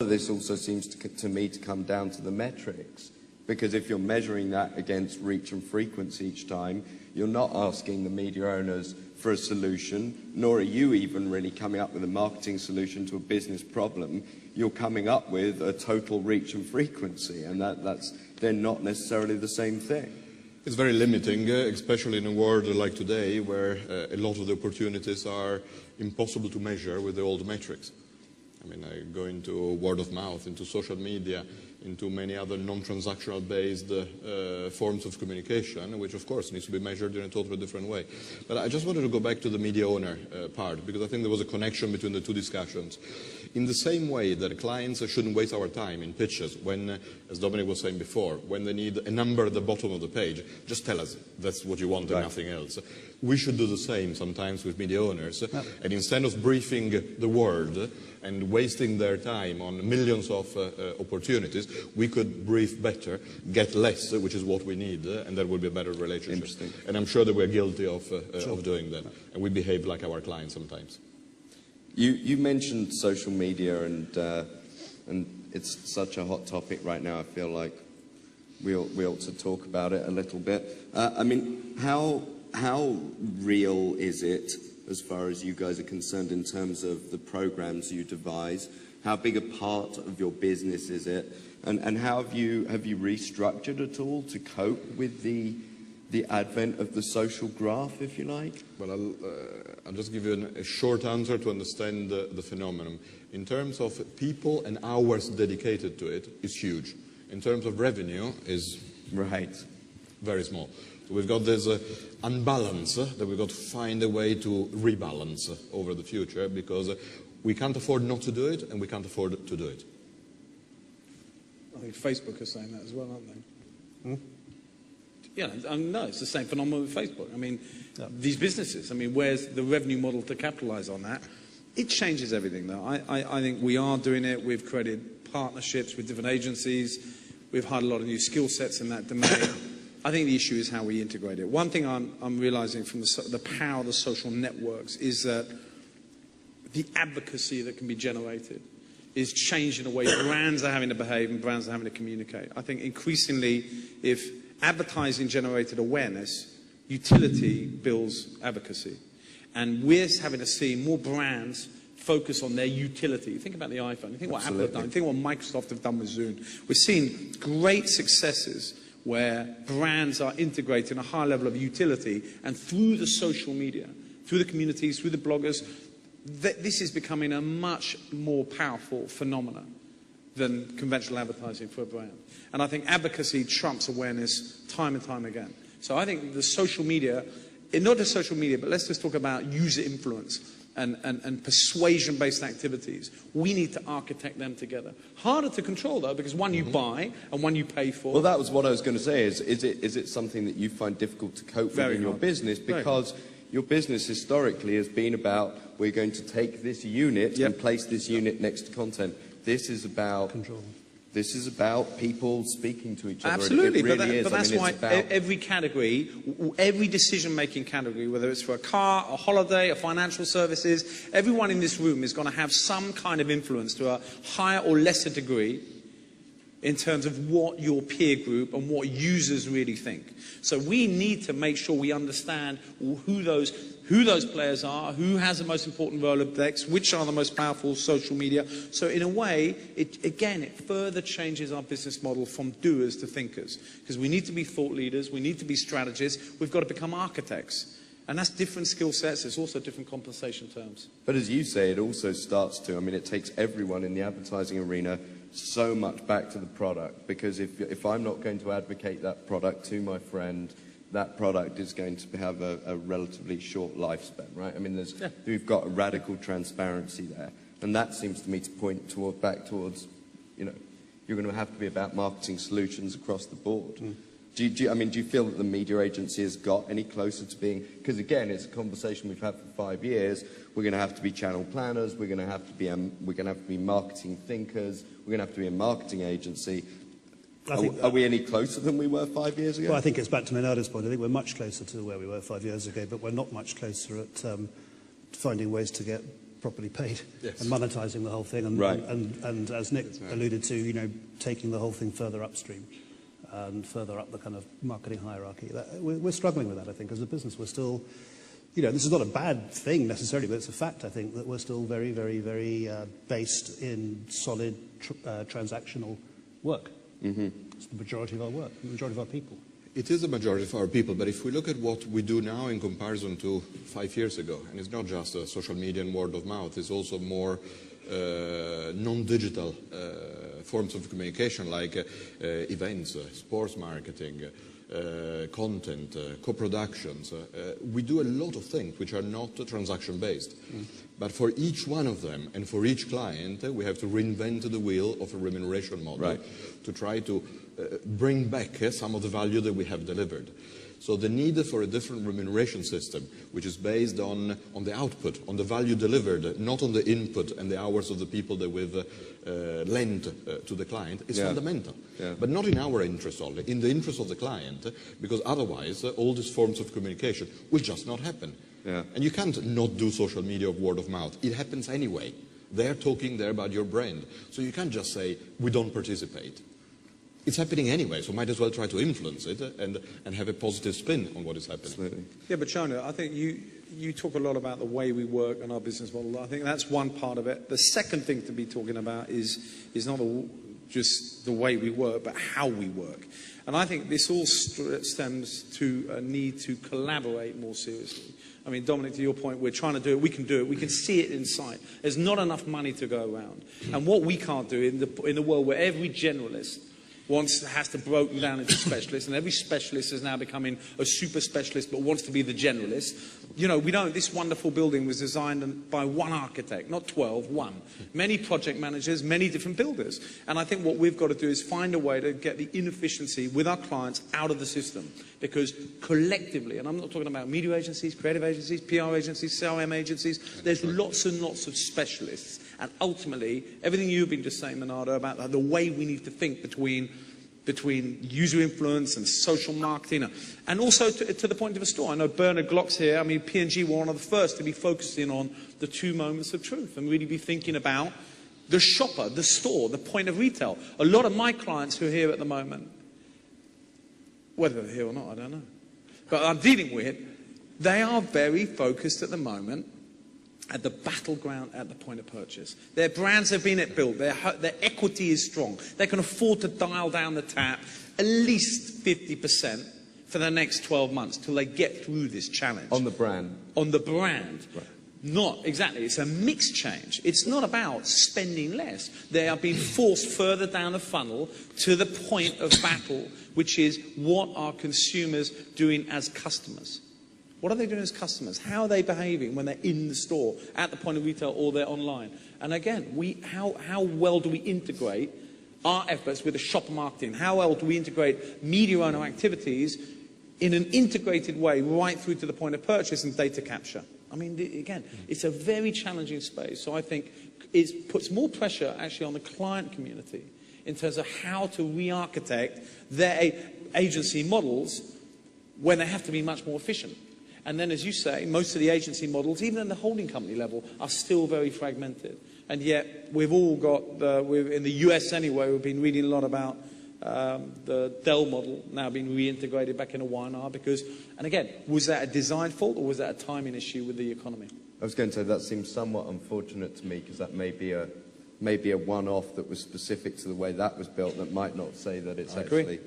This also seems to me to come down to the metrics, because if you're measuring that against reach and frequency each time, you're not asking the media owners for a solution, nor are you even really coming up with a marketing solution to a business problem. You're coming up with a total reach and frequency, and they're not necessarily the same thing. It's very limiting, especially in a world like today, where a lot of the opportunities are impossible to measure with the old metrics. I mean, I go into word of mouth, into social media, into many other non-transactional based forms of communication, which of course needs to be measured in a totally different way. But I just wanted to go back to the media owner part, because I think there was a connection between the two discussions. In the same way that clients shouldn't waste our time in pitches when, as Dominic was saying before, when they need a number at the bottom of the page, just tell us that's what you want and nothing else. We should do the same sometimes with media owners, and instead of briefing the world and wasting their time on millions of opportunities, we could brief better, get less, which is what we need, and that would be a better relationship. Interesting. And I'm sure that we're guilty of doing that, and we behave like our clients sometimes. You mentioned social media, and it's such a hot topic right now. I feel like we ought to talk about it a little bit. I mean, how real is it, as far as you guys are concerned, in terms of the programs you devise? How big a part of your business is it? And how have you restructured at all to cope with the advent of the social graph, if you like? Well, I'll just give you a short answer to understand the phenomenon. In terms of people and hours dedicated to it, it's huge. In terms of revenue, is very small. So we've got this unbalance that we've got to find a way to rebalance over the future, because we can't afford not to do it, and we can't afford to do it. I think Facebook is saying that as well, aren't they? Yeah, no, it's the same phenomenon with Facebook. I mean, these businesses, I mean, where's the revenue model to capitalize on that? It changes everything, though. I think we are doing it. We've created partnerships with different agencies. We've hired a lot of new skill sets in that domain. I think the issue is how we integrate it. One thing I'm realizing from the power of the social networks is that the advocacy that can be generated is changing the way brands are having to behave and brands are having to communicate. I think increasingly, if advertising generated awareness, utility builds advocacy. And we're having to see more brands focus on their utility. Think about the iPhone. Think what Apple have done. Think what Microsoft have done with Zoom. We're seeing great successes where brands are integrating a high level of utility, and through the social media, through the communities, through the bloggers, this is becoming a much more powerful phenomenon than conventional advertising for a brand. And I think advocacy trumps awareness time and time again. So I think the social media, not just social media, but let's just talk about user influence and persuasion-based activities. We need to architect them together. Harder to control, though, because one you buy and one you pay for. Well, that was what I was going to say. Is it something that you find difficult to cope with in your business? Because your business historically has been about, we're going to take this unit and place this unit next to content. This is about control. This is about people speaking to each other. Absolutely, it really but that's why every category, every decision-making category, whether it's for a car, a holiday, a financial services, everyone in this room is going to have some kind of influence to a higher or lesser degree in terms of what your peer group and what users really think. So we need to make sure we understand who those players are, who has the most important Rolodex, which are the most powerful social media. So in a way, it further changes our business model from doers to thinkers. Because we need to be thought leaders, we need to be strategists, we've got to become architects. And that's different skill sets, it's also different compensation terms. But as you say, it also starts to, I mean, it takes everyone in the advertising arena so much back to the product, because if I'm not going to advocate that product to my friend, that product is going to have a relatively short lifespan, right? I mean, we've got a radical transparency there, and that seems to me to point back towards, you know, you're going to have to be about marketing solutions across the board. Do you feel that the media agency has got any closer to being, because again, it's a conversation we've had for 5 years, we're going to have to be channel planners, we're going to have to be marketing thinkers, we're going to have to be a marketing agency. Are we any closer than we were 5 years ago? Well, I think it's back to Menardo's point. I think we're much closer to where we were 5 years ago, but we're not much closer at finding ways to get properly paid Yes. and monetizing the whole thing, and, Right. and as Nick alluded to, you know, taking the whole thing further upstream and further up the kind of marketing hierarchy. We're struggling with that, I think, as a business. We're still, you know, this is not a bad thing necessarily, but it's a fact, I think, that we're still very, very, very based in solid transactional work. Mm-hmm. It's the majority of our work, the majority of our people. It is a majority of our people, but if we look at what we do now in comparison to 5 years ago, and it's not just social media and word of mouth, it's also more non-digital forms of communication like events, sports marketing, content, co-productions. We do a lot of things which are not transaction-based. But for each one of them and for each client, we have to reinvent the wheel of a remuneration model to try to bring back some of the value that we have delivered. So the need for a different remuneration system, which is based on the output, on the value delivered, not on the input and the hours of the people that we've lent to the client, is fundamental. Yeah. But not in our interest only, in the interest of the client, because otherwise all these forms of communication will just not happen. Yeah. And you can't not do social media or word of mouth. It happens anyway. They're talking there about your brand. So you can't just say, we don't participate. It's happening anyway, so might as well try to influence it and have a positive spin on what is happening. Absolutely. Yeah, but Shona, I think you talk a lot about the way we work and our business model. I think that's one part of it. The second thing to be talking about is not just the way we work, but how we work. And I think this all stems to a need to collaborate more seriously. I mean, Dominic, to your point, we're trying to do it, we can do it, we can see it in sight. There's not enough money to go around. And what we can't do in the world where every generalist has to broken down into specialists, and every specialist is now becoming a super specialist but wants to be the generalist. You know, this wonderful building was designed by one architect, not 12, one. Many project managers, many different builders. And I think what we've got to do is find a way to get the inefficiency with our clients out of the system. Because collectively, and I'm not talking about media agencies, creative agencies, PR agencies, CRM agencies, there's lots and lots of specialists. And ultimately, everything you've been just saying, Bernardo, about the way we need to think between user influence and social marketing, and also to the point of a store. I know Bernard Glock's here. I mean, P&G were one of the first to be focusing on the 2 moments of truth and really be thinking about the shopper, the store, the point of retail. A lot of my clients who are here at the moment, whether they're here or not, I don't know, but I'm dealing with, they are very focused at the moment at the battleground at the point of purchase. Their brands have been built, their equity is strong. They can afford to dial down the tap at least 50% for the next 12 months till they get through this challenge. On the brand. On the brand. Right. Not exactly. It's a mixed change. It's not about spending less. They are being forced further down the funnel to the point of battle, which is what are consumers doing as customers? What are they doing as customers? How are they behaving when they're in the store, at the point of retail, or they're online? And again, how well do we integrate our efforts with the shopper marketing? How well do we integrate media owner activities in an integrated way right through to the point of purchase and data capture? I mean, again, it's a very challenging space. So I think it puts more pressure actually on the client community in terms of how to re-architect their agency models when they have to be much more efficient. And then, as you say, most of the agency models, even at the holding company level, are still very fragmented. And yet, we've all got, in the US anyway, we've been reading a lot about the Dell model now being reintegrated back into Y&R because, and again, was that a design fault or was that a timing issue with the economy? I was going to say that seems somewhat unfortunate to me because that may be a one-off that was specific to the way that was built that might not say that it's I agree.